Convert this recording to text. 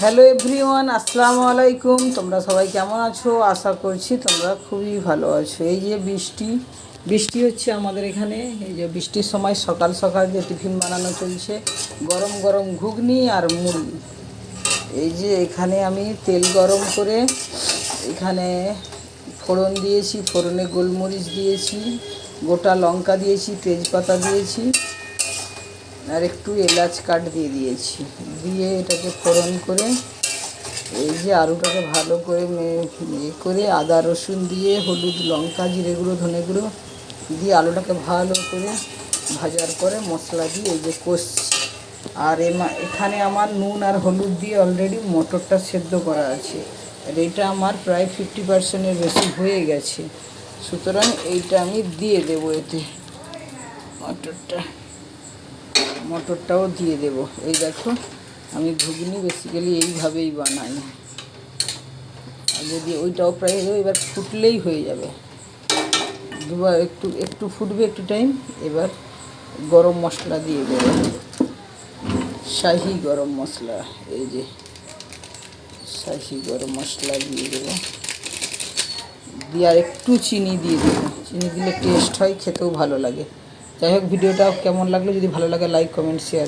Hello everyone, আসসালামু আলাইকুম। তোমরা সবাই কেমন আছো? আশা করছি তোমরা খুবই ভালো আছো। এই যে বৃষ্টি হচ্ছে আমাদের এখানে। এই যে বৃষ্টির সময় সকাল সকাল যে টিফিন বানানো চলছে, গরম গরম ঘুগনি আর মুড়ি। এই যে এখানে আমি তেল গরম করে এখানে ফোড়ন দিয়েছি, ফোড়নে গোলমরিচ দিয়েছি, গোটা লঙ্কা দিয়েছি, তেজপাতা দিয়েছি আর একটু এলাচ কাট দিয়েছি। দিয়ে এটাকে ফোড়ন করে এই যে আলুটাকে ভালো করে করে আদা রসুন দিয়ে হলুদ লঙ্কা জিরে গুঁড়ো ধনে গুঁড়ো দিয়ে আলুটাকে ভালো করে ভাজার পরে মশলা দিয়ে এই যে কষছি। আর এখানে আমার নুন আর হলুদ দিয়ে অলরেডি মটরটা সেদ্ধ করা আছে। আর এইটা আমার প্রায় 50%-এর বেশি হয়ে গেছে, সুতরাং এইটা আমি দিয়ে দেবো এতে। মটরটাও দিয়ে দেব। এই দেখো, আমি ঘুগনি বেসিক্যালি এইভাবেই বানাই। আর যদি ওইটাও প্রায় এবার ফুটলেই হয়ে যাবে, দুবার একটু ফুটবে একটু টাইম। এবার গরম মশলা দিয়ে দেব, শাহি গরম মশলা। এই যে শাহি গরম মশলা দিয়ে দেবো, দিয়ে আর একটু চিনি দিয়ে দেবো। চিনি দিলে টেস্ট হয়, খেতেও ভালো লাগে। যাই হোক, ভিডিওটা কেমন লাগলো, যদি ভালো লাগে লাইক কমেন্ট শেয়ার।